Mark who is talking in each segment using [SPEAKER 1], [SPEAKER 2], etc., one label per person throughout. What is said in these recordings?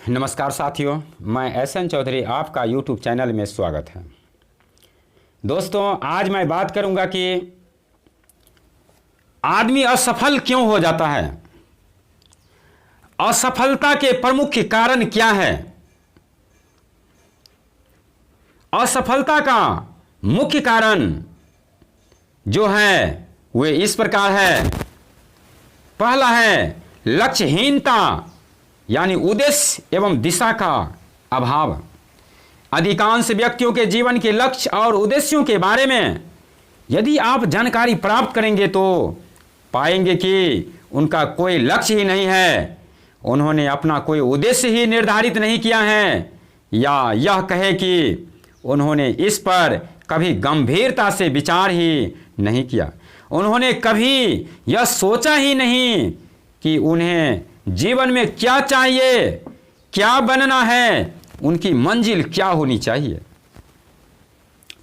[SPEAKER 1] नमस्कार साथियों, मैं एसएन चौधरी, आपका यूट्यूब चैनल में स्वागत है। दोस्तों, आज मैं बात करूंगा कि आदमी असफल क्यों हो जाता है, असफलता के प्रमुख कारण क्या है। असफलता का मुख्य कारण जो है वे इस प्रकार है। पहला है लक्ष्यहीनता, यानी उद्देश्य एवं दिशा का अभाव। अधिकांश व्यक्तियों के जीवन के लक्ष्य और उद्देश्यों के बारे में यदि आप जानकारी प्राप्त करेंगे तो पाएंगे कि उनका कोई लक्ष्य ही नहीं है, उन्होंने अपना कोई उद्देश्य ही निर्धारित नहीं किया है, या यह कहे कि उन्होंने इस पर कभी गंभीरता से विचार ही नहीं किया। उन्होंने कभी यह सोचा ही नहीं कि उन्हें जीवन में क्या चाहिए, क्या बनना है, उनकी मंजिल क्या होनी चाहिए।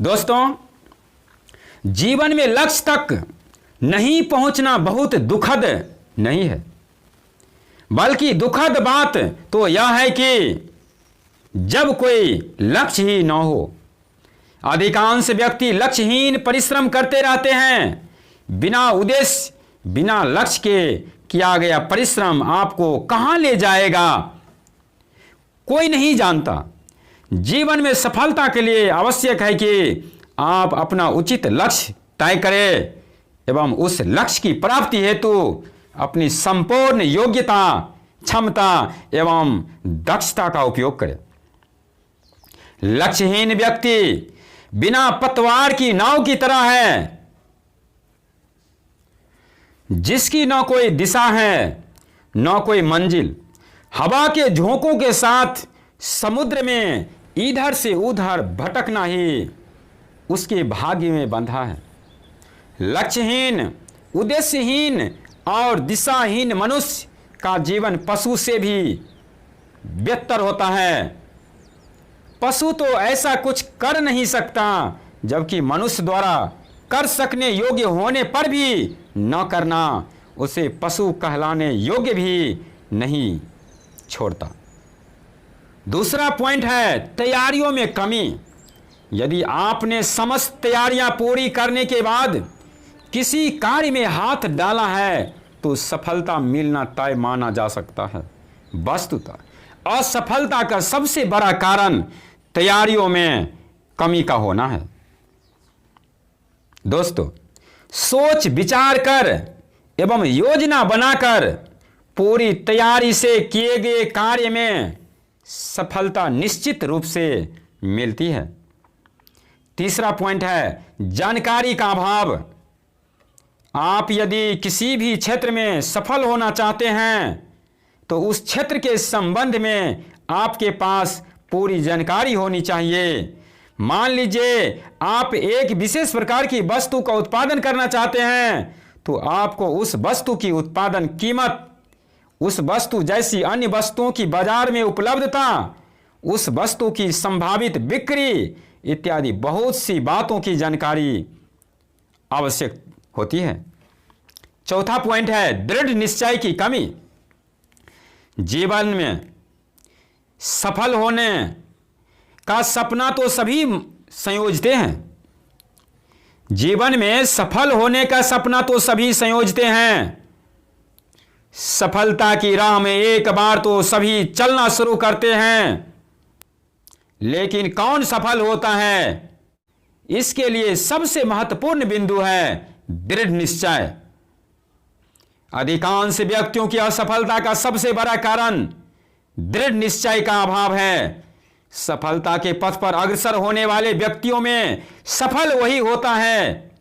[SPEAKER 1] दोस्तों, जीवन में लक्ष्य तक नहीं पहुंचना बहुत दुखद नहीं है, बल्कि दुखद बात तो यह है कि जब कोई लक्ष्य ही न हो। अधिकांश व्यक्ति लक्ष्यहीन परिश्रम करते रहते हैं। बिना उद्देश्य, बिना लक्ष्य के किया गया परिश्रम आपको कहां ले जाएगा, कोई नहीं जानता। जीवन में सफलता के लिए आवश्यक है कि आप अपना उचित लक्ष्य तय करें एवं उस लक्ष्य की प्राप्ति हेतु अपनी संपूर्ण योग्यता, क्षमता एवं दक्षता का उपयोग करें। लक्ष्यहीन व्यक्ति बिना पतवार की नाव की तरह है, जिसकी न कोई दिशा है न कोई मंजिल। हवा के झोंकों के साथ समुद्र में इधर से उधर भटकना ही उसके भाग्य में बंधा है। लक्ष्यहीन, उद्देश्यहीन और दिशाहीन मनुष्य का जीवन पशु से भी बेहतर होता है। पशु तो ऐसा कुछ कर नहीं सकता, जबकि मनुष्य द्वारा कर सकने योग्य होने पर भी न करना उसे पशु कहलाने योग्य भी नहीं छोड़ता। दूसरा पॉइंट है तैयारियों में कमी। यदि आपने समस्त तैयारियां पूरी करने के बाद किसी कार्य में हाथ डाला है तो सफलता मिलना तय माना जा सकता है। वस्तुतः असफलता का सबसे बड़ा कारण तैयारियों में कमी का होना है। दोस्तों, सोच विचार कर एवं योजना बनाकर पूरी तैयारी से किए गए कार्य में सफलता निश्चित रूप से मिलती है। तीसरा पॉइंट है जानकारी का अभाव। आप यदि किसी भी क्षेत्र में सफल होना चाहते हैं तो उस क्षेत्र के संबंध में आपके पास पूरी जानकारी होनी चाहिए। मान लीजिए आप एक विशेष प्रकार की वस्तु का उत्पादन करना चाहते हैं तो आपको उस वस्तु की उत्पादन कीमत, उस वस्तु जैसी अन्य वस्तुओं की बाजार में उपलब्धता, उस वस्तु की संभावित बिक्री इत्यादि बहुत सी बातों की जानकारी आवश्यक होती है। चौथा पॉइंट है दृढ़ निश्चय की कमी। जीवन में सफल होने का सपना तो सभी संयोजते हैं। जीवन में सफल होने का सपना तो सभी संयोजते हैं। सफलता की राह में एक बार तो सभी चलना शुरू करते हैं, लेकिन कौन सफल होता है, इसके लिए सबसे महत्वपूर्ण बिंदु है दृढ़ निश्चय। अधिकांश व्यक्तियों की असफलता का सबसे बड़ा कारण दृढ़ निश्चय का अभाव है। सफलता के पथ पर अग्रसर होने वाले व्यक्तियों में सफल वही होता है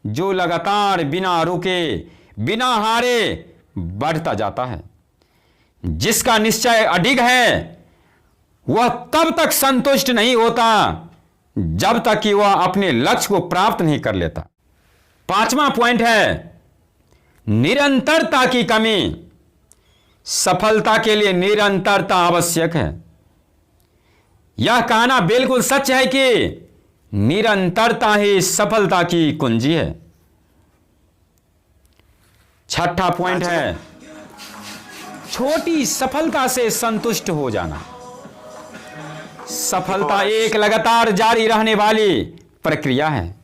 [SPEAKER 1] जो लगातार बिना रुके, बिना हारे बढ़ता जाता है। जिसका निश्चय अडिग है वह तब तक संतुष्ट नहीं होता जब तक कि वह अपने लक्ष्य को प्राप्त नहीं कर लेता। पांचवा पॉइंट है निरंतरता की कमी। सफलता के लिए निरंतरता आवश्यक है। यह कहना बिल्कुल सच है कि निरंतरता ही सफलता की कुंजी है। छठा पॉइंट है छोटी सफलता से संतुष्ट हो जाना। सफलता एक लगातार जारी रहने वाली प्रक्रिया है।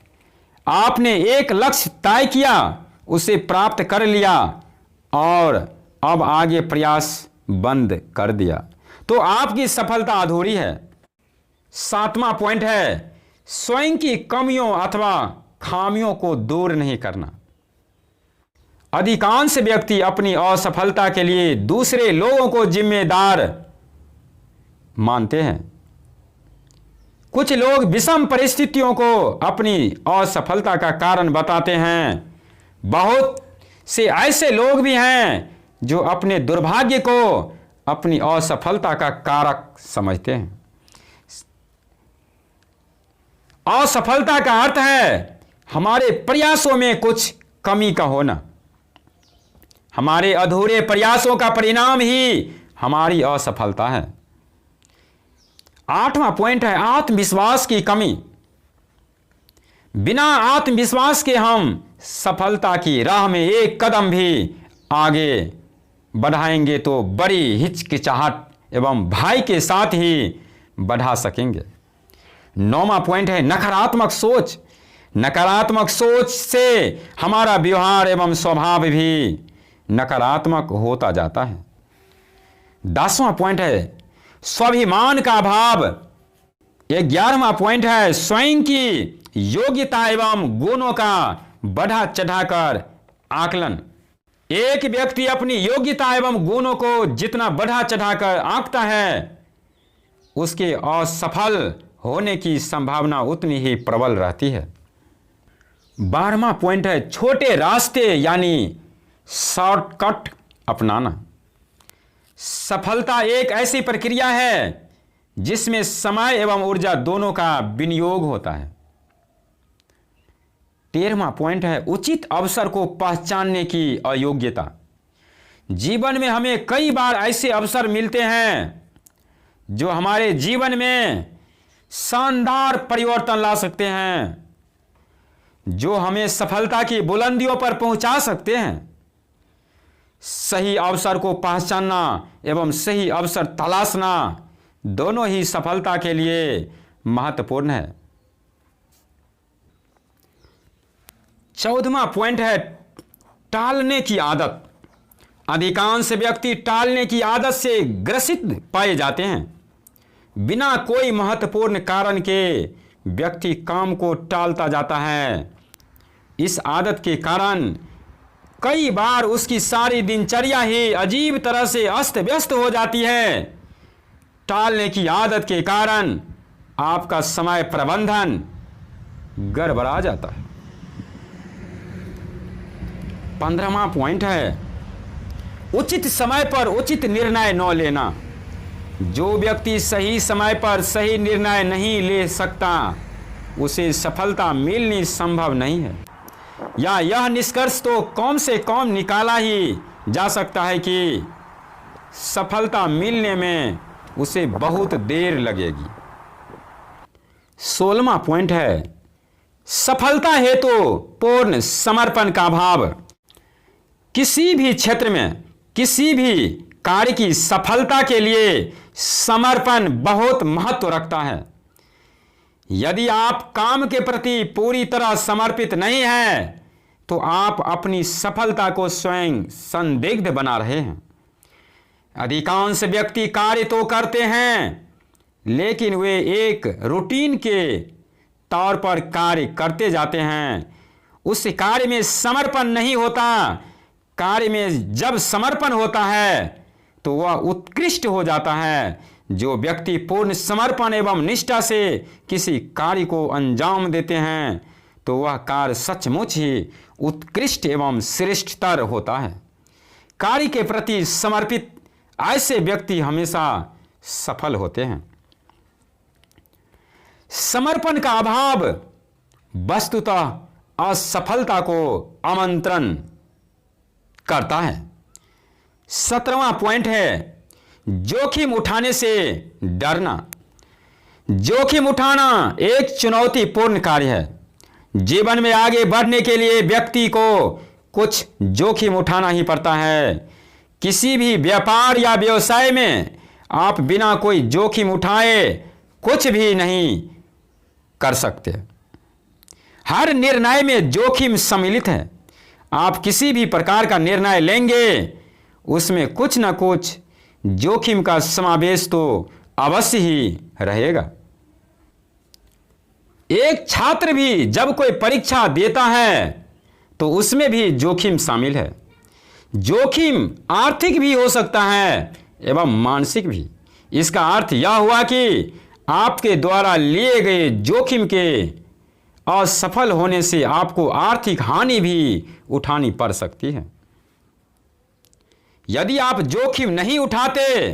[SPEAKER 1] आपने एक लक्ष्य तय किया, उसे प्राप्त कर लिया और अब आगे प्रयास बंद कर दिया तो आपकी सफलता अधूरी है। 7वां पॉइंट है स्वयं की कमियों अथवा खामियों को दूर नहीं करना। अधिकांश व्यक्ति अपनी असफलता के लिए दूसरे लोगों को जिम्मेदार मानते हैं। कुछ लोग विषम परिस्थितियों को अपनी असफलता का कारण बताते हैं। बहुत से ऐसे लोग भी हैं जो अपने दुर्भाग्य को अपनी असफलता का कारक समझते हैं। असफलता का अर्थ है हमारे प्रयासों में कुछ कमी का होना। हमारे अधूरे प्रयासों का परिणाम ही हमारी असफलता है। 8वां पॉइंट है आत्मविश्वास की कमी। बिना आत्मविश्वास के हम सफलता की राह में एक कदम भी आगे बढ़ाएंगे तो बड़ी हिचकिचाहट एवं भय के साथ ही बढ़ा सकेंगे। 9वां पॉइंट है नकारात्मक सोच। नकारात्मक सोच से हमारा व्यवहार एवं स्वभाव भी नकारात्मक होता जाता है। 10वां पॉइंट है स्वाभिमान का अभाव। 11वां पॉइंट है स्वयं की योग्यता एवं गुणों का बढ़ा चढ़ाकर आकलन। एक व्यक्ति अपनी योग्यता एवं गुणों को जितना बढ़ा चढ़ाकर आंकता है, उसके असफल होने की संभावना उतनी ही प्रबल रहती है। 12वां पॉइंट है छोटे रास्ते यानी शॉर्टकट अपनाना। सफलता एक ऐसी प्रक्रिया है जिसमें समय एवं ऊर्जा दोनों का विनियोग होता है। 13वां पॉइंट है उचित अवसर को पहचानने की अयोग्यता। जीवन में हमें कई बार ऐसे अवसर मिलते हैं जो हमारे जीवन में शानदार परिवर्तन ला सकते हैं, जो हमें सफलता की बुलंदियों पर पहुंचा सकते हैं। सही अवसर को पहचानना एवं सही अवसर तलाशना दोनों ही सफलता के लिए महत्वपूर्ण है। 14वां पॉइंट है टालने की आदत। अधिकांश व्यक्ति टालने की आदत से ग्रसित पाए जाते हैं। बिना कोई महत्वपूर्ण कारण के व्यक्ति काम को टालता जाता है। इस आदत के कारण कई बार उसकी सारी दिनचर्या ही अजीब तरह से अस्त व्यस्त हो जाती है। टालने की आदत के कारण आपका समय प्रबंधन गड़बड़ा जाता है। 15वां पॉइंट है उचित समय पर उचित निर्णय न लेना। जो व्यक्ति सही समय पर सही निर्णय नहीं ले सकता, उसे सफलता मिलनी संभव नहीं है। या यह निष्कर्ष तो कम से कम निकाला ही जा सकता है कि सफलता मिलने में उसे बहुत देर लगेगी। 16वां पॉइंट है सफलता हेतु पूर्ण समर्पण का भाव। किसी भी क्षेत्र में किसी भी कार्य की सफलता के लिए समर्पण बहुत महत्व रखता है। यदि आप काम के प्रति पूरी तरह समर्पित नहीं हैं, तो आप अपनी सफलता को स्वयं संदिग्ध बना रहे हैं। अधिकांश व्यक्ति कार्य तो करते हैं, लेकिन वे एक रूटीन के तौर पर कार्य करते जाते हैं। उस कार्य में समर्पण नहीं होता। कार्य में जब समर्पण होता है तो वह उत्कृष्ट हो जाता है। जो व्यक्ति पूर्ण समर्पण एवं निष्ठा से किसी कार्य को अंजाम देते हैं, तो वह कार्य सचमुच ही उत्कृष्ट एवं श्रेष्ठतर होता है। कार्य के प्रति समर्पित ऐसे व्यक्ति हमेशा सफल होते हैं। समर्पण का अभाव वस्तुतः असफलता को आमंत्रण करता है। 17वां पॉइंट है जोखिम उठाने से डरना। जोखिम उठाना एक चुनौतीपूर्ण कार्य है। जीवन में आगे बढ़ने के लिए व्यक्ति को कुछ जोखिम उठाना ही पड़ता है। किसी भी व्यापार या व्यवसाय में आप बिना कोई जोखिम उठाए कुछ भी नहीं कर सकते। हर निर्णय में जोखिम सम्मिलित है। आप किसी भी प्रकार का निर्णय लेंगे उसमें कुछ न कुछ जोखिम का समावेश तो अवश्य ही रहेगा। एक छात्र भी जब कोई परीक्षा देता है तो उसमें भी जोखिम शामिल है। जोखिम आर्थिक भी हो सकता है एवं मानसिक भी। इसका अर्थ यह हुआ कि आपके द्वारा लिए गए जोखिम के असफल होने से आपको आर्थिक हानि भी उठानी पड़ सकती है। यदि आप जोखिम नहीं उठाते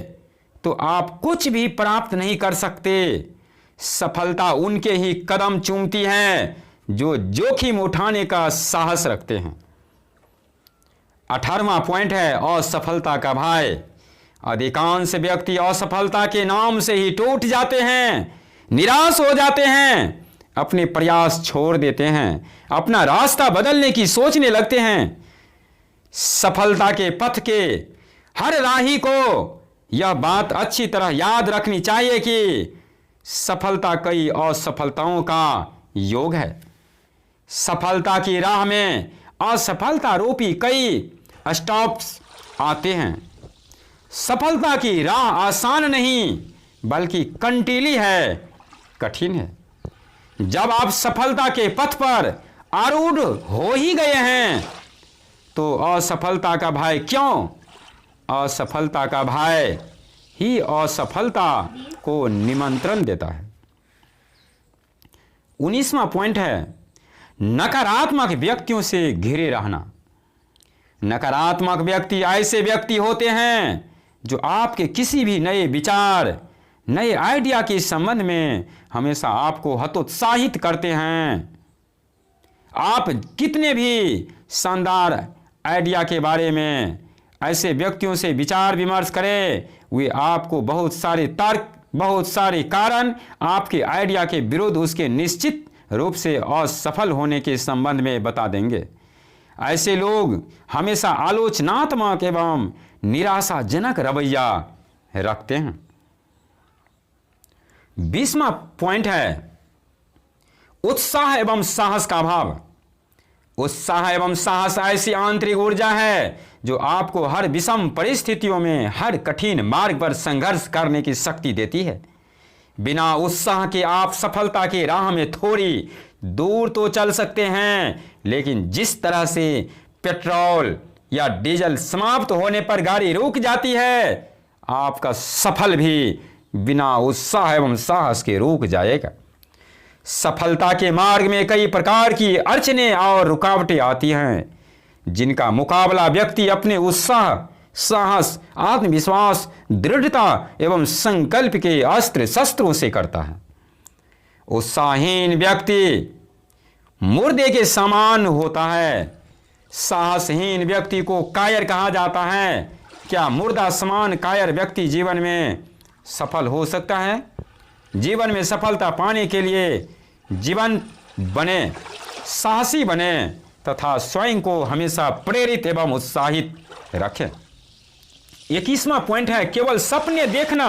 [SPEAKER 1] तो आप कुछ भी प्राप्त नहीं कर सकते। सफलता उनके ही कदम चूमती है जो जोखिम उठाने का साहस रखते हैं। 18वां पॉइंट है असफलता का भय। अधिकांश व्यक्ति असफलता के नाम से ही टूट जाते हैं, निराश हो जाते हैं, अपने प्रयास छोड़ देते हैं, अपना रास्ता बदलने की सोचने लगते हैं। सफलता के पथ के हर राही को यह बात अच्छी तरह याद रखनी चाहिए कि सफलता कई असफलताओं का योग है। सफलता की राह में असफलता रूपी कई स्टॉप्स आते हैं। सफलता की राह आसान नहीं बल्कि कंटीली है, कठिन है। जब आप सफलता के पथ पर आरूढ़ हो ही गए हैं तो असफलता का भय क्यों? असफलता का भय ही असफलता को निमंत्रण देता है। 19वां पॉइंट है नकारात्मक व्यक्तियों से घिरे रहना। नकारात्मक व्यक्ति ऐसे व्यक्ति होते हैं जो आपके किसी भी नए विचार, नए आइडिया के संबंध में हमेशा आपको हतोत्साहित करते हैं। आप कितने भी शानदार आइडिया के बारे में ऐसे व्यक्तियों से विचार विमर्श करें, वे आपको बहुत सारे तर्क, बहुत सारे कारण आपके आइडिया के विरुद्ध उसके निश्चित रूप से असफल होने के संबंध में बता देंगे। ऐसे लोग हमेशा आलोचनात्मक एवं निराशाजनक रवैया रखते हैं। 20वां पॉइंट है उत्साह एवं साहस का अभाव। उत्साह एवं साहस ऐसी आंतरिक ऊर्जा है जो आपको हर विषम परिस्थितियों में, हर कठिन मार्ग पर संघर्ष करने की शक्ति देती है। बिना उत्साह के आप सफलता की राह में थोड़ी दूर तो चल सकते हैं, लेकिन जिस तरह से पेट्रोल या डीजल समाप्त होने पर गाड़ी रुक जाती है, आपका सफल भी बिना उत्साह एवं साहस के रुक जाएगा। सफलता के मार्ग में कई प्रकार की अड़चनें और रुकावटें आती हैं, जिनका मुकाबला व्यक्ति अपने उत्साह, साहस, आत्मविश्वास, दृढ़ता एवं संकल्प के अस्त्र शस्त्रों से करता है। उत्साहहीन व्यक्ति मुर्दे के समान होता है। साहसहीन व्यक्ति को कायर कहा जाता है। क्या मुर्दा समान कायर व्यक्ति जीवन में सफल हो सकता है? जीवन में सफलता पाने के लिए जीवन बने, साहसी बने तथा स्वयं को हमेशा प्रेरित एवं उत्साहित रखें। 21वां पॉइंट है केवल सपने देखना,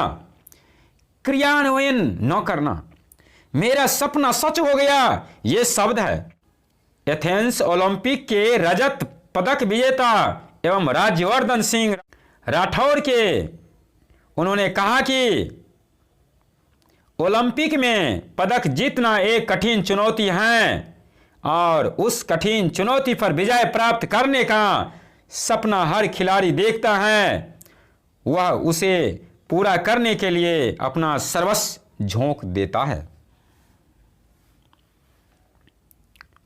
[SPEAKER 1] क्रियान्वयन न करना। मेरा सपना सच हो गया, ये शब्द है एथेंस ओलंपिक के रजत पदक विजेता एवं राज्यवर्धन सिंह राठौर के उन्होंने कहा कि ओलंपिक में पदक जीतना एक कठिन चुनौती है और उस कठिन चुनौती पर विजय प्राप्त करने का सपना हर खिलाड़ी देखता है। वह उसे पूरा करने के लिए अपना सर्वस्व झोंक देता है।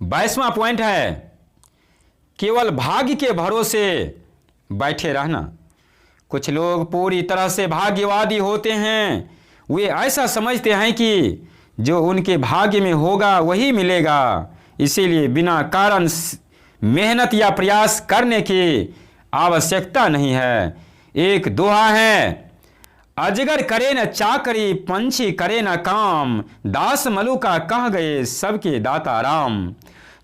[SPEAKER 1] 22वां पॉइंट है केवल भाग्य के भरोसे बैठे रहना। कुछ लोग पूरी तरह से भाग्यवादी होते हैं। वे ऐसा समझते हैं कि जो उनके भाग्य में होगा वही मिलेगा, इसीलिए बिना कारण मेहनत या प्रयास करने की आवश्यकता नहीं है। एक दोहा है, अजगर करे न चाकरी, पंछी करे न काम, दास मलुका कह गए सबके दाता राम।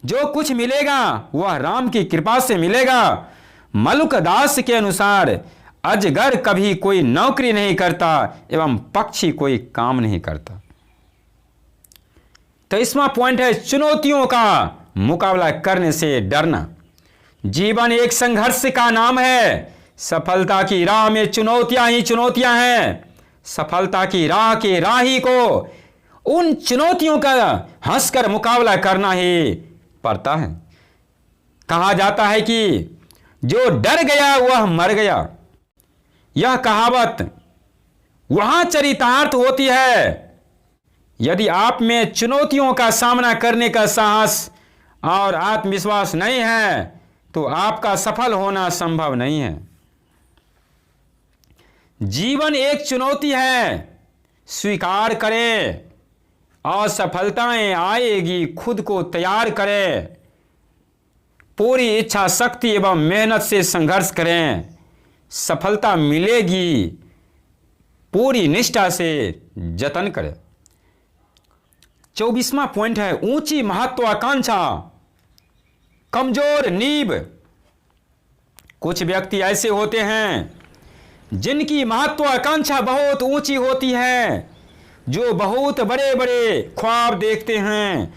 [SPEAKER 1] जो कुछ मिलेगा वह राम की कृपा से मिलेगा। मलुक दास के अनुसार अजगर कभी कोई नौकरी नहीं करता एवं पक्षी कोई काम नहीं करता। तो इसमें पॉइंट है चुनौतियों का मुकाबला करने से डरना। जीवन एक संघर्ष का नाम है। सफलता की राह में चुनौतियां ही चुनौतियां हैं। सफलता की राह के राही को उन चुनौतियों का हंसकर मुकाबला करना ही पड़ता है। कहा जाता है कि जो डर गया वह मर गया। यह कहावत वहां चरितार्थ होती है। यदि आप में चुनौतियों का सामना करने का साहस और आत्मविश्वास नहीं है तो आपका सफल होना संभव नहीं है। जीवन एक चुनौती है, स्वीकार करें। असफलताएं आएगी, खुद को तैयार करें। पूरी इच्छा शक्ति एवं मेहनत से संघर्ष करें, सफलता मिलेगी। पूरी निष्ठा से जतन करें। 24वां पॉइंट है ऊंची महत्वाकांक्षा, कमजोर नींव। कुछ व्यक्ति ऐसे होते हैं जिनकी महत्वाकांक्षा बहुत ऊंची होती है, जो बहुत बड़े बड़े ख्वाब देखते हैं,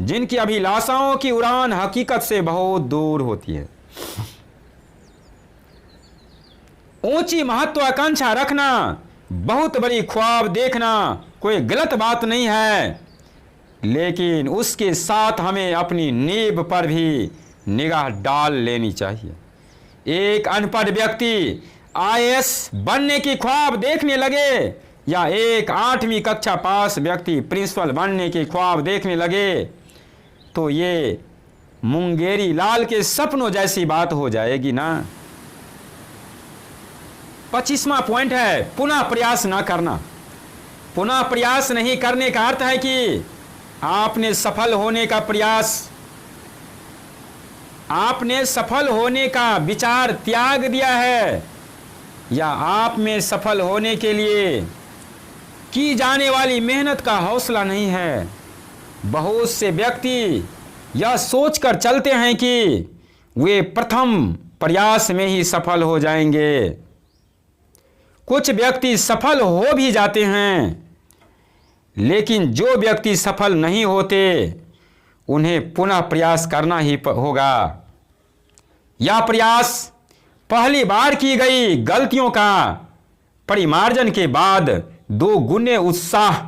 [SPEAKER 1] जिनकी अभिलाषाओं की उड़ान हकीकत से बहुत दूर होती है। ऊंची महत्वाकांक्षा रखना, बहुत बड़ी ख्वाब देखना कोई गलत बात नहीं है, लेकिन उसके साथ हमें अपनी नींव पर भी निगाह डाल लेनी चाहिए। एक अनपढ़ व्यक्ति आईएएस बनने की ख्वाब देखने लगे या एक 8वीं कक्षा पास व्यक्ति प्रिंसिपल बनने की ख्वाब देखने लगे तो ये मुंगेरी लाल के सपनों जैसी बात हो जाएगी ना। 25वां पॉइंट है पुनः प्रयास न करना। पुनः प्रयास नहीं करने का अर्थ है कि आपने सफल होने का विचार त्याग दिया है, या आप में सफल होने के लिए की जाने वाली मेहनत का हौसला नहीं है। बहुत से व्यक्ति यह सोचकर चलते हैं कि वे प्रथम प्रयास में ही सफल हो जाएंगे। कुछ व्यक्ति सफल हो भी जाते हैं, लेकिन जो व्यक्ति सफल नहीं होते उन्हें पुनः प्रयास करना ही होगा। यह प्रयास पहली बार की गई गलतियों का परिमार्जन के बाद 2 गुने उत्साह,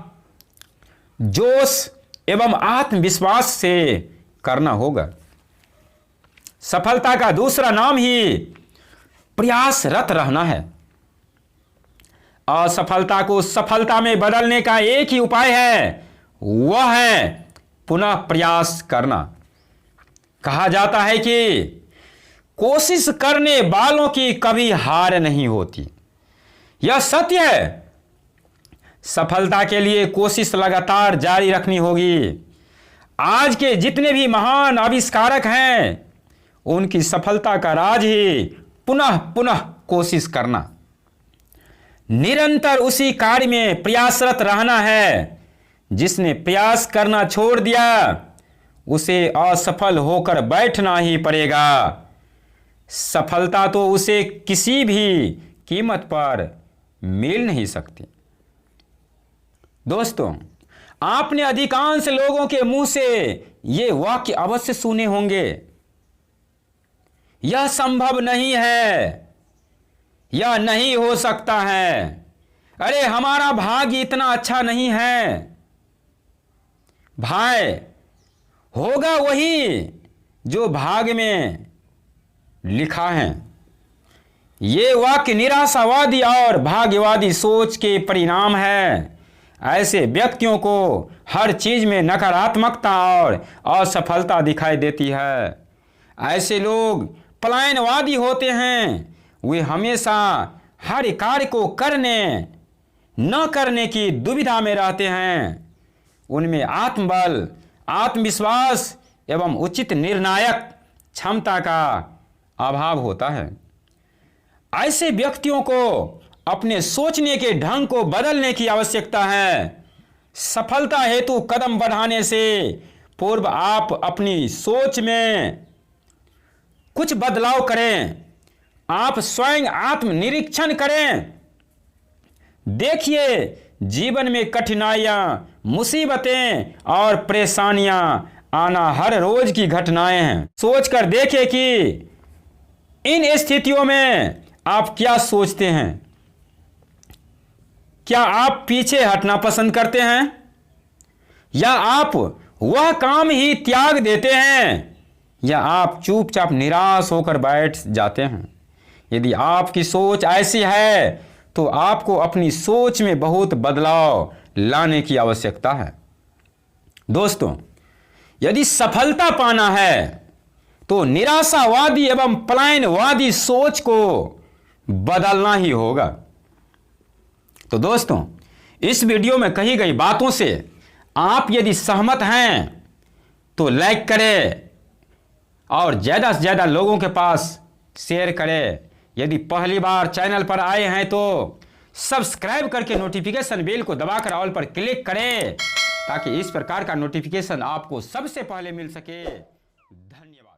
[SPEAKER 1] जोश एवं आत्मविश्वास से करना होगा। सफलता का दूसरा नाम ही प्रयासरत रहना है। असफलता को सफलता में बदलने का एक ही उपाय है, वह है पुनः प्रयास करना। कहा जाता है कि कोशिश करने वालों की कभी हार नहीं होती। यह सत्य है। सफलता के लिए कोशिश लगातार जारी रखनी होगी। आज के जितने भी महान आविष्कारक हैं, उनकी सफलता का राज ही पुनः पुनः कोशिश करना, निरंतर उसी कार्य में प्रयासरत रहना है। जिसने प्रयास करना छोड़ दिया उसे असफल होकर बैठना ही पड़ेगा। सफलता तो उसे किसी भी कीमत पर मिल नहीं सकती। दोस्तों, आपने अधिकांश लोगों के मुंह से ये वाक्य अवश्य सुने होंगे, यह संभव नहीं है, यह नहीं हो सकता है, अरे हमारा भाग्य इतना अच्छा नहीं है। भाई, होगा वही जो भाग्य में लिखा है। ये वाक्य निराशावादी और भाग्यवादी सोच के परिणाम है। ऐसे व्यक्तियों को हर चीज में नकारात्मकता और असफलता दिखाई देती है। ऐसे लोग पलायनवादी होते हैं। वे हमेशा हर कार्य को करने न करने की दुविधा में रहते हैं। उनमें आत्मबल, आत्मविश्वास एवं उचित निर्णायक क्षमता का अभाव होता है। ऐसे व्यक्तियों को अपने सोचने के ढंग को बदलने की आवश्यकता है। सफलता हेतु कदम बढ़ाने से पूर्व आप अपनी सोच में कुछ बदलाव करें। आप स्वयं आत्मनिरीक्षण करें। देखिए, जीवन में कठिनाइयां, मुसीबतें और परेशानियां आना हर रोज की घटनाएं हैं। सोचकर देखें कि इन स्थितियों में आप क्या सोचते हैं। क्या आप पीछे हटना पसंद करते हैं या आप वह काम ही त्याग देते हैं या आप चुपचाप निराश होकर बैठ जाते हैं। यदि आपकी सोच ऐसी है तो आपको अपनी सोच में बहुत बदलाव लाने की आवश्यकता है। दोस्तों, यदि सफलता पाना है तो निराशावादी एवं पलायनवादी सोच को बदलना ही होगा। तो दोस्तों, इस वीडियो में कही गई बातों से आप यदि सहमत हैं तो लाइक करें और ज़्यादा से ज़्यादा लोगों के पास शेयर करें। यदि पहली बार चैनल पर आए हैं तो सब्सक्राइब करके नोटिफिकेशन बेल को दबाकर ऑल पर क्लिक करें ताकि इस प्रकार का नोटिफिकेशन आपको सबसे पहले मिल सके। धन्यवाद।